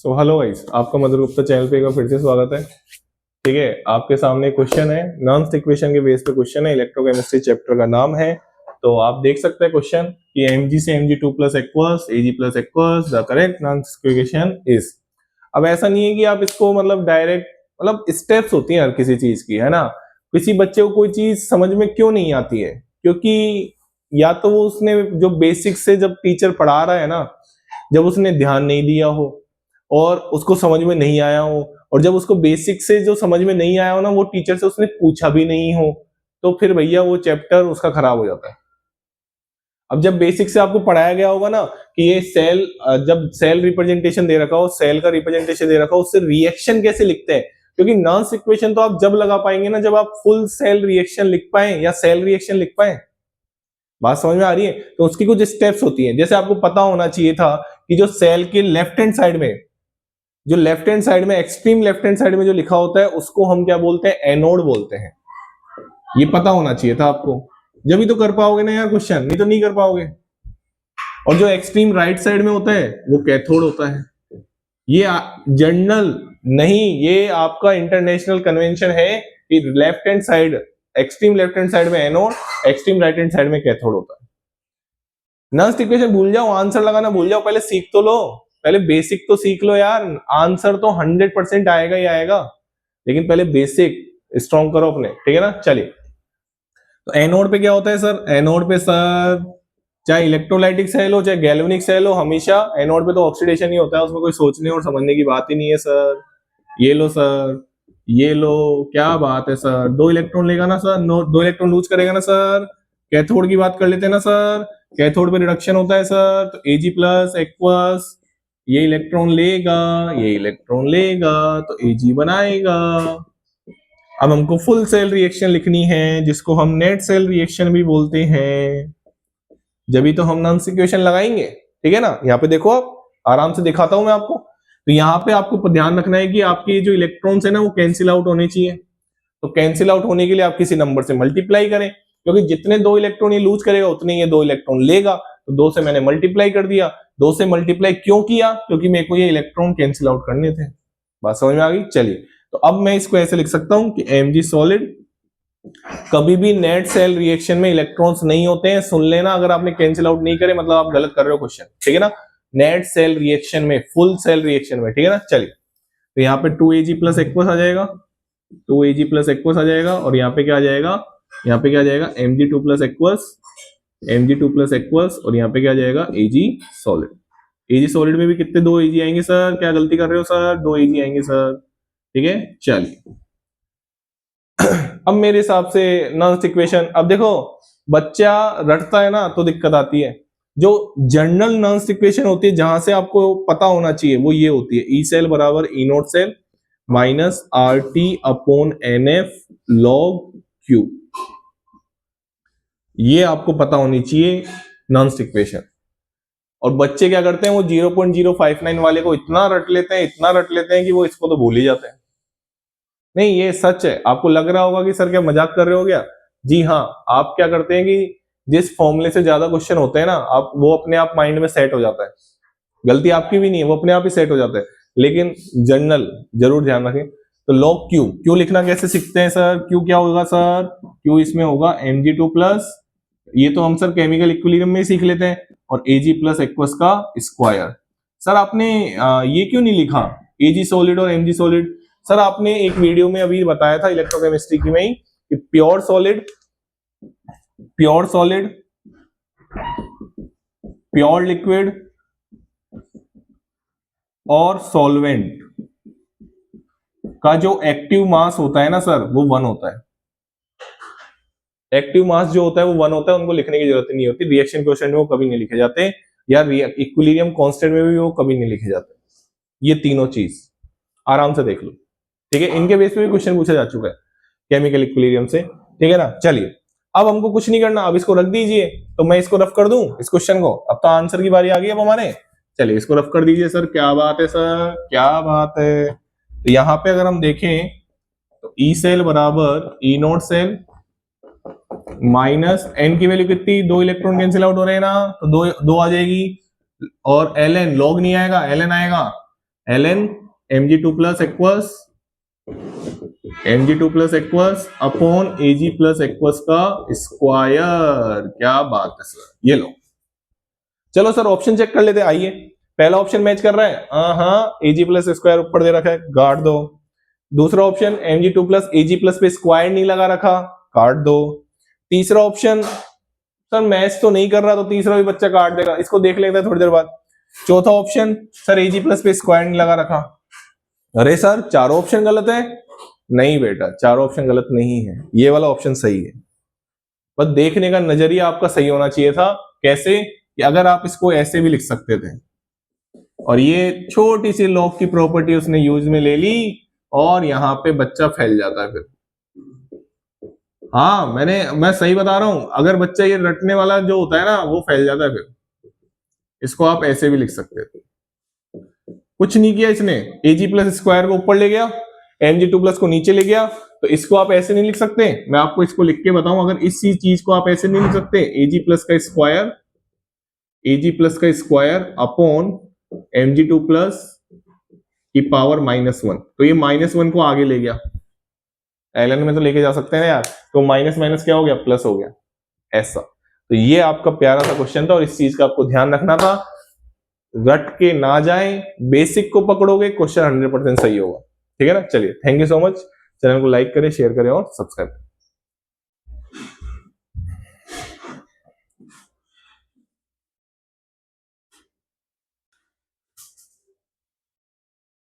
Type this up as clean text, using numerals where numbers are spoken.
So hello guys, आपका मधुर Gupta channel पे एक बार फिर से स्वागत है। ठीक है, आपके सामने क्वेश्चन है, नॉन्स इक्वेशन के बेस पे क्वेश्चन है, इलेक्ट्रोकेमिस्ट्री चैप्टर का नाम है। तो आप देख सकते हैं क्वेश्चन कि mg से mg2 plus aqueous ag plus aqueous the correct नॉन्स इक्वेशन इज। अब ऐसा नहीं है कि आप इसको मतलब डायरेक्ट, मतलब स्टेप्स होती हैं हर किसी चीज की, है ना। किसी बच्चे को कोई चीज समझ में क्यों नहीं आती है, क्योंकि या तो वो उसने जो बेसिक से जब टीचर पढ़ा रहा है ना, जब उसने ध्यान नहीं दिया हो और उसको समझ में नहीं आया हो, और जब उसको बेसिक से जो समझ में नहीं आया हो ना, वो टीचर से उसने पूछा भी नहीं हो, तो फिर भैया वो चैप्टर उसका खराब हो जाता है। अब जब बेसिक से आपको पढ़ाया गया होगा ना कि ये सेल, जब सेल रिप्रेजेंटेशन दे रखा हो, सेल का रिप्रेजेंटेशन दे रखा हो, उससे रिएक्शन कैसे लिखते हैं, क्योंकि नॉन्स इक्वेशन तो आप जब लगा पाएंगे ना जब आप फुल सेल रिएक्शन लिख पाए या सेल रिएक्शन लिख पाए। बात समझ में आ रही है? तो उसकी कुछ स्टेप्स होती हैं, जैसे आपको पता होना चाहिए था कि जो सेल के लेफ्ट हैंड साइड में, जो लेफ्ट हैंड साइड में, एक्सट्रीम लेफ्ट हैंड साइड में जो लिखा होता है उसको हम क्या बोलते हैं? एनोड बोलते हैं। ये पता होना चाहिए था आपको, जब ही तो कर पाओगे ना यार क्वेश्चन, नहीं तो नहीं कर पाओगे। और जो एक्सट्रीम राइट साइड में होता है वो कैथोड होता है। ये जनरल नहीं, ये आपका इंटरनेशनल कन्वेंशन है कि left hand side, extreme left hand side में anode, extreme right hand side में कैथोड होता है। नॉन्स इक्वेशन भूल जाओ, आंसर लगाना भूल जाओ, पहले सीख तो लो, पहले बेसिक तो सीख लो यार। आंसर तो 100% आएगा ही आएगा, लेकिन पहले बेसिक स्ट्रॉन्ग करो अपने, ठीक है ना। चलिए, तो एनोड पे क्या होता है सर? एनोड पे सर चाहे इलेक्ट्रोलाइटिक सेल हो चाहे गैल्वेनिक सेल हो, हमेशा एनोड पे तो ऑक्सीडेशन ही होता है, उसमें कोई सोचने और समझने की बात ही नहीं है सर। ये लो सर, ये लो, क्या बात है सर, 2 इलेक्ट्रॉन लेगा ना सर, 2 इलेक्ट्रॉन लूज करेगा ना सर। कैथोड की बात कर लेते हैं ना सर, कैथोड पे रिडक्शन होता है सर, तो Ag प्लस एक्वस, ये इलेक्ट्रॉन लेगा, ये इलेक्ट्रॉन लेगा, तो Ag बनाएगा। अब हमको फुल सेल रिएक्शन लिखनी है, जिसको हम नेट सेल रिएक्शन भी बोलते हैं, जब भी तो हम नॉन्स इक्वेशन लगाएंगे, ठीक है ना। यहाँ पे देखो, आप आराम से दिखाता हूं मैं आपको। तो यहाँ पे आपको ध्यान रखना है कि आपके जो इलेक्ट्रॉन्स है ना वो कैंसिल आउट होने चाहिए। तो कैंसिल आउट होने के लिए आप किसी नंबर से मल्टीप्लाई करें, क्योंकि जितने 2 इलेक्ट्रॉन ये लूज करेगा उतने ये 2 इलेक्ट्रॉन लेगा। तो 2 से मैंने मल्टीप्लाई कर दिया। 2 से मल्टीप्लाई क्यों किया? क्योंकि मेरे को ये इलेक्ट्रॉन कैंसिल आउट करने थे। बात समझ में आ गई? चलिए, तो अब मैं इसको ऐसे लिख सकता हूं कि mg सॉलिड, कभी भी नेट सेल रिएक्शन में इलेक्ट्रॉन्स नहीं होते हैं। सुन लेना, अगर आपने कैंसिल आउट नहीं करे मतलब आप गलत कर रहे हो क्वेश्चन, ठीक है ना। नेट सेल रिएक्शन में, फुल सेल रिएक्शन में, ठीक है ना। चलिए, तो यहाँ पे 2Ag प्लस एक्वस आ जाएगा, 2Ag प्लस एक्वस आ जाएगा, और यहाँ पे क्या आ जाएगा? यहाँ पे क्या आ जाएगा? Mg2 plus aqueous, Mg2 plus aqueous, और यहाँ पे क्या आ जाएगा? Ag solid. Ag सॉलिड में भी कितने 2 Ag आएंगे सर? क्या गलती कर रहे हो सर? 2 Ag आएंगे सर, ठीक है। चलिए, अब मेरे हिसाब से नॉन्स इक्वेशन, अब देखो बच्चा रटता है ना तो दिक्कत आती है। जो जनरल नॉन्स इक्वेशन होती है, जहां से आपको पता होना चाहिए, वो ये होती है, ई सेल बराबर E naught cell minus R T upon N F log Q. ये आपको पता होनी चाहिए नॉन्स इक्वेशन। और बच्चे क्या करते हैं, वो 0.059 वाले को इतना रट लेते हैं, इतना रट लेते हैं कि वो इसको तो भूल ही जाते हैं। नहीं, ये सच है। आपको लग रहा होगा कि सर क्या मजाक कर रहे हो क्या? जी हाँ, आप क्या करते हैं कि जिस फॉर्मूले से ज्यादा क्वेश्चन होते हैं ना, आप वो अपने आप माइंड में सेट हो जाता है। गलती आपकी भी नहीं है, वो अपने आप ही सेट हो जाता है। लेकिन जनरल जरूर ध्यान रखें। तो लॉग क्यू, क्यू लिखना कैसे सीखते हैं सर? क्यू क्या होगा सर? क्यू इसमें होगा mg2 प्लस, ये तो हम सर केमिकल इक्विलिब्रियम में ही सीख लेते हैं, और Ag प्लस एक्वस का स्क्वायर। सर आपने ये क्यों नहीं लिखा Ag सॉलिड और mg सॉलिड? सर आपने एक वीडियो में अभी बताया था इलेक्ट्रोकेमिस्ट्री की में ही कि pure solid, pure solid, pure liquid और सॉल्वेंट का जो एक्टिव मास होता है ना सर, वो 1 होता है। एक्टिव मास जो होता है वो 1 होता है, उनको लिखने की जरूरत नहीं होती। रिएक्शन क्वेश्चन में वो कभी नहीं लिखे जाते, या इक्विलिब्रियम कांस्टेंट में भी वो कभी नहीं लिखे जाते। ये तीनों चीज आराम से देख लो, ठीक है। इनके बेस पे भी क्वेश्चन पूछा जा चुका है केमिकल इक्विलिब्रियम से, ठीक है ना। चलिए, अब हमको कुछ नहीं करना, अब इसको रख दीजिए। तो मैं इसको रफ कर दूं इस क्वेश्चन को, अब तो आंसर की बारी आ गई अब हमारे। चलिए, इसको रफ कर दीजिए सर। क्या बात है सर, क्या बात है। तो यहाँ पे अगर हम देखें तो ई सेल बराबर E naught cell minus N की वैल्यू कितनी? 2 इलेक्ट्रॉन कैंसिल आउट हो रहे हैं ना, तो 2 आ जाएगी, और एल एन लॉग नहीं आएगा, एल एन आएगा। ln mg2 plus aqueous mg2 plus aqueous upon ag plus aqueous का स्क्वायर। क्या बात है सर, ये लो। चलो सर ऑप्शन चेक कर लेते, आइए। पहला ऑप्शन मैच कर रहा है, हाँ एजी प्लस स्क्वायर ऊपर दे रखा है, काट दो। दूसरा ऑप्शन mg2 प्लस एजी प्लस पे स्क्वायर नहीं लगा रखा, काट दो। तीसरा ऑप्शन सर मैच तो नहीं कर रहा, तो तीसरा भी बच्चा काट देगा, इसको देख लेते हैं थोड़ी देर बाद। चौथा ऑप्शन सर एजी प्लस पे स्क्वायर नहीं लगा रखा। अरे सर चारों ऑप्शन गलत है। नहीं बेटा, चारों ऑप्शन गलत नहीं है, ये वाला ऑप्शन सही है। बस देखने का नजरिया आपका सही होना चाहिए था। कैसे कि अगर आप इसको ऐसे भी लिख सकते थे, और ये छोटी सी लॉग की प्रॉपर्टी उसने यूज में ले ली और यहां पे बच्चा फैल जाता है फिर। हाँ मैं सही बता रहा हूं, अगर बच्चा ये रटने वाला जो होता है ना वो फैल जाता है फिर। इसको आप ऐसे भी लिख सकते थे। कुछ नहीं किया इसने, एजी प्लस स्क्वायर को ऊपर ले गया, mg2 प्लस को नीचे ले गया। तो इसको आप ऐसे नहीं लिख सकते, मैं आपको इसको लिख के बताऊं। अगर इसी चीज को आप ऐसे नहीं लिख सकते, एजी प्लस का स्क्वायर अपॉन mg2 प्लस की पावर -1, तो ये -1 को आगे ले गया। ln में तो लेके जा सकते हैं यार, तो माइनस माइनस क्या हो गया, प्लस हो गया, ऐसा। तो ये आपका प्यारा सा क्वेश्चन था, और इस चीज का आपको ध्यान रखना था, रट के ना जाए, बेसिक को पकड़ोगे क्वेश्चन 100% सही होगा। ठीक है ना। चलिए, thank you so much. Channel को लाइक करें, शेयर करें और सब्सक्राइब करें।